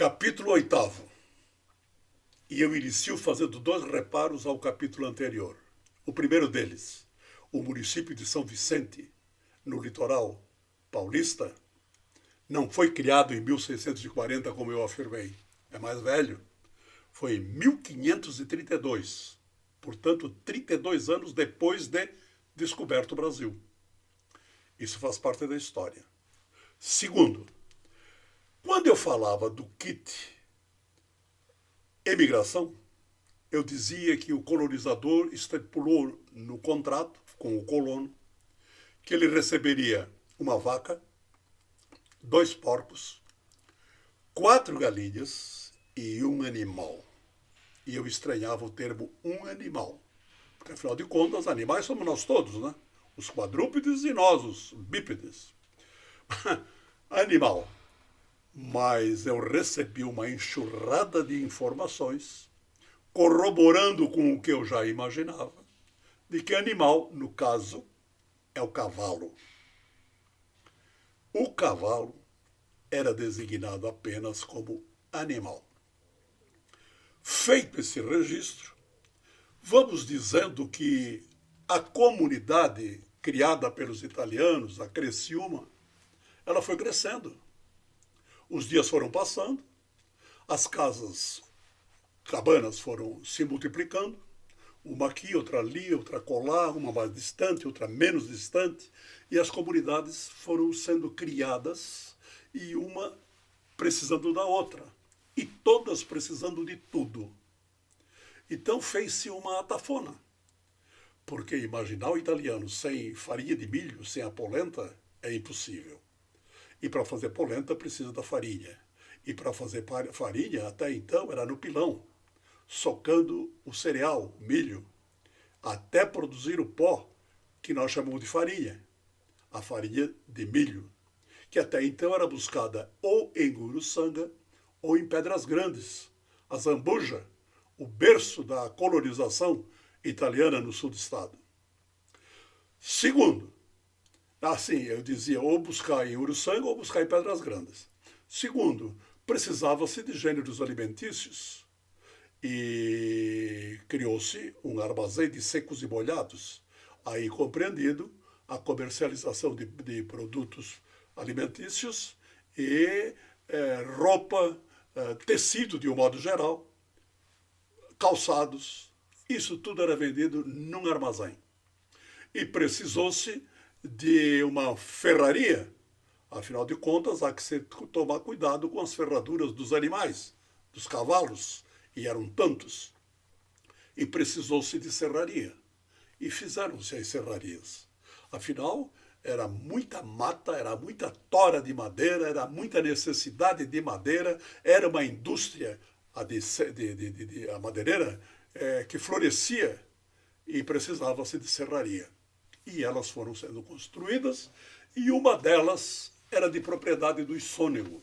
Capítulo 8º. E eu inicio fazendo dois reparos ao capítulo anterior. O primeiro deles, o município de São Vicente, no litoral paulista, não foi criado em 1640, como eu afirmei. É mais velho. Foi em 1532. Portanto, 32 anos depois de descoberto o Brasil. Isso faz parte da história. Segundo, quando eu falava do kit emigração, eu dizia que o colonizador estipulou no contrato com o colono que ele receberia uma vaca, 2 porcos, 4 galinhas e um animal. E eu estranhava o termo um animal, porque afinal de contas, animais somos nós todos, né? Os quadrúpedes e nós, os bípedes. Animal. Mas eu recebi uma enxurrada de informações corroborando com o que eu já imaginava, de que animal, no caso, é o cavalo. O cavalo era designado apenas como animal. Feito esse registro, vamos dizendo que a comunidade criada pelos italianos, a Criciúma, ela foi crescendo. Os dias foram passando, as cabanas foram se multiplicando, uma aqui, outra ali, outra acolá, uma mais distante, outra menos distante, e as comunidades foram sendo criadas e uma precisando da outra, e todas precisando de tudo. Então fez-se uma atafona, porque imaginar o italiano sem farinha de milho, sem a polenta, é impossível. E para fazer polenta precisa da farinha. E para fazer farinha, até então, era no pilão, socando o cereal, o milho, até produzir o pó, que nós chamamos de farinha, a farinha de milho, que até então era buscada ou em Uruçanga ou em Pedras Grandes, a Zambuja, o berço da colonização italiana no sul do estado. Segundo, assim, eu dizia ou buscar em Uruçanga ou buscar em Pedras Grandes. Segundo, precisava-se de gêneros alimentícios e criou-se um armazém de secos e molhados, aí compreendido a comercialização de produtos alimentícios e roupa, tecido de um modo geral, calçados, isso tudo era vendido num armazém. E precisou-se de uma ferraria. Afinal de contas, há que se tomar cuidado com as ferraduras dos animais, dos cavalos, e eram tantos. E precisou-se de serraria. E fizeram-se as serrarias. Afinal, era muita mata, era muita tora de madeira, era muita necessidade de madeira, era uma indústria, a madeireira, que florescia e precisava-se de serraria. E elas foram sendo construídas, e uma delas era de propriedade dos Sônego.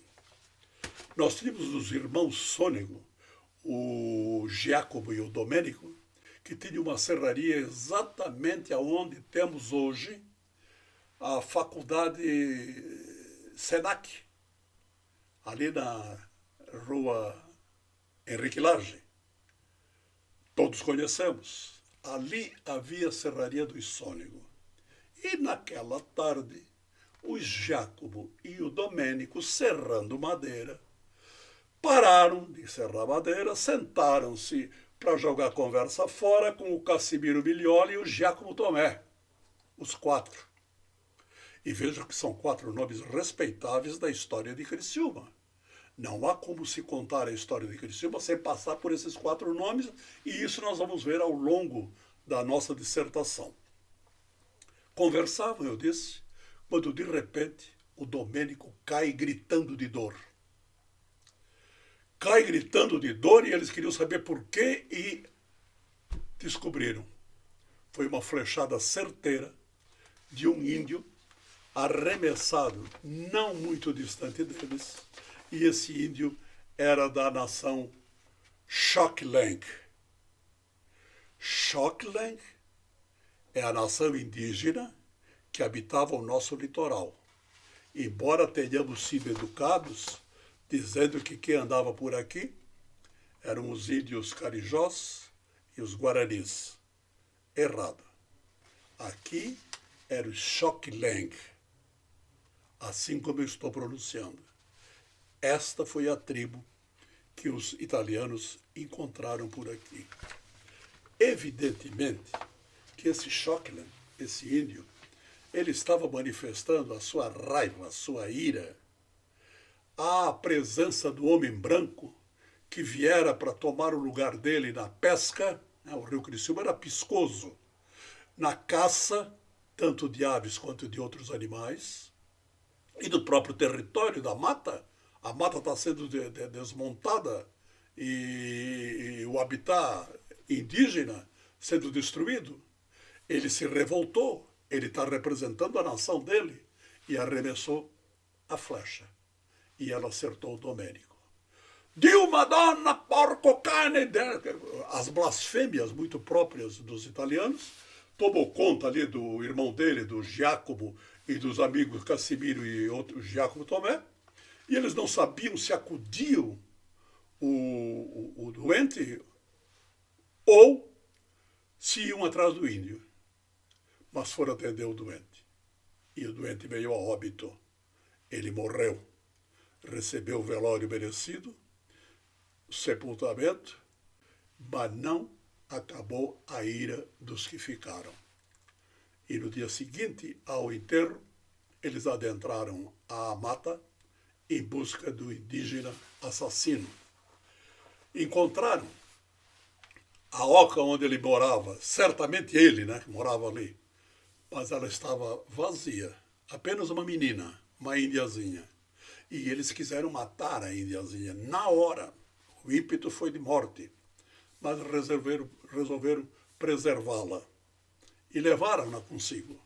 Nós tínhamos os irmãos Sônego, o Giacomo e o Domênico, que tinham uma serraria exatamente aonde temos hoje a faculdade Senac, ali na rua Henrique Lage. Todos conhecemos. Ali havia a serraria dos Sônego. E naquela tarde, o Giacomo e o Domênico, serrando madeira, pararam de serrar madeira, sentaram-se para jogar conversa fora com o Cassimiro Milioli e o Giacomo Tomé, os 4. E vejo que são 4 nomes respeitáveis da história de Criciúma. Não há como se contar a história de Criciúma sem passar por esses 4 nomes, e isso nós vamos ver ao longo da nossa dissertação. Conversavam, eu disse, quando de repente o Domênico cai gritando de dor. Cai gritando de dor e eles queriam saber por quê e descobriram. Foi uma flechada certeira de um índio arremessado não muito distante deles, e esse índio era da nação Xoklenc. Xoklenc é a nação indígena que habitava o nosso litoral. Embora tenhamos sido educados dizendo que quem andava por aqui eram os índios carijós e os guaranis. Errado. Aqui era o Xochitlang, assim como eu estou pronunciando. Esta foi a tribo que os italianos encontraram por aqui. Evidentemente que esse Xochitlang, esse índio, ele estava manifestando a sua raiva, a sua ira, à presença do homem branco que viera para tomar o lugar dele na pesca, o rio Criciúma era piscoso, na caça, tanto de aves quanto de outros animais, e do próprio território da mata. A mata está sendo desmontada e o habitat indígena sendo destruído. Ele se revoltou, ele está representando a nação dele e arremessou a flecha. E ela acertou o Domênico. Dilma, donna, porco, cane! As blasfêmias muito próprias dos italianos tomou conta ali do irmão dele, do Giacomo, e dos amigos Cassimiro e outro Giacomo Tomé, e eles não sabiam se acudiam o doente ou se iam atrás do índio. Mas foram atender o doente. E o doente veio a óbito. Ele morreu. Recebeu o velório merecido, o sepultamento, mas não acabou a ira dos que ficaram. E no dia seguinte ao enterro, eles adentraram a mata em busca do indígena assassino. Encontraram a oca onde ele morava, certamente ele, que morava ali, mas ela estava vazia, apenas uma menina, uma indiazinha. E eles quiseram matar a indiazinha na hora. O ímpeto foi de morte, mas resolveram preservá-la e levaram-na consigo,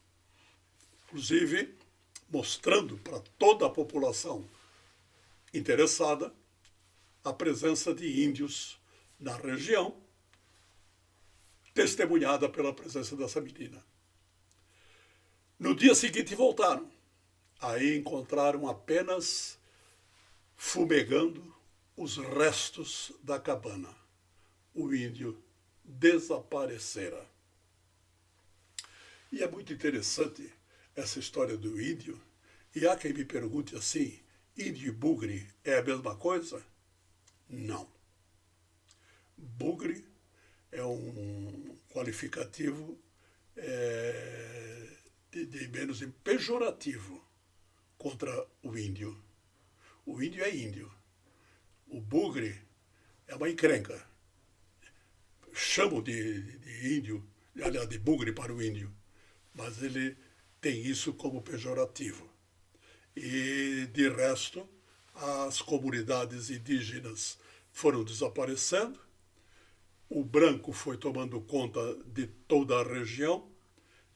inclusive mostrando para toda a população interessada a presença de índios na região, testemunhada pela presença dessa menina. No dia seguinte voltaram. Aí encontraram apenas fumegando os restos da cabana. O índio desaparecera. E é muito interessante essa história do índio. E há quem me pergunte assim, índio e bugre é a mesma coisa? Não. Bugre é um qualificativo de menos pejorativo contra o índio. O índio é índio. O bugre é uma encrenca. Chamo de índio, aliás, de bugre para o índio, mas ele tem isso como pejorativo. E, de resto, as comunidades indígenas foram desaparecendo, o branco foi tomando conta de toda a região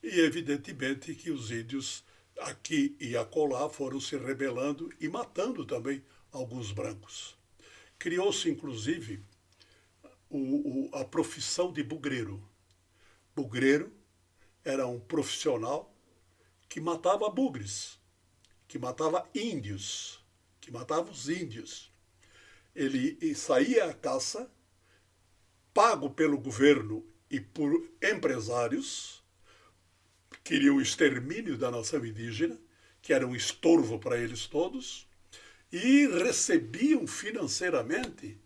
e, evidentemente, que os índios aqui e acolá foram se rebelando e matando também alguns brancos. Criou-se, inclusive, a profissão de bugreiro. Bugreiro era um profissional que matava bugres, que matava índios, que matava os índios. Ele saía à caça, pago pelo governo e por empresários, queriam o extermínio da nação indígena, que era um estorvo para eles todos, e recebiam financeiramente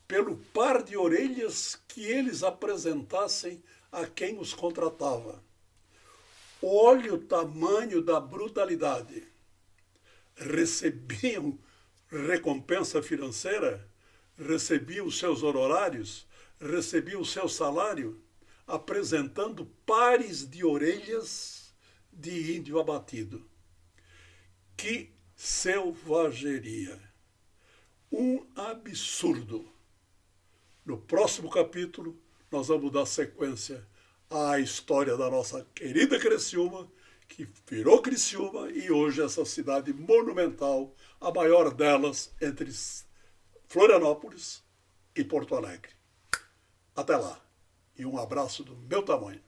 pelo par de orelhas que eles apresentassem a quem os contratava. Olha o tamanho da brutalidade. Recebiam recompensa financeira, recebiam seus honorários, recebiam o seu salário, apresentando pares de orelhas de índio abatido. Que selvageria! Um absurdo! No próximo capítulo, nós vamos dar sequência à história da nossa querida Criciúma, que virou Criciúma e hoje é essa cidade monumental, a maior delas entre Florianópolis e Porto Alegre. Até lá, e um abraço do meu tamanho.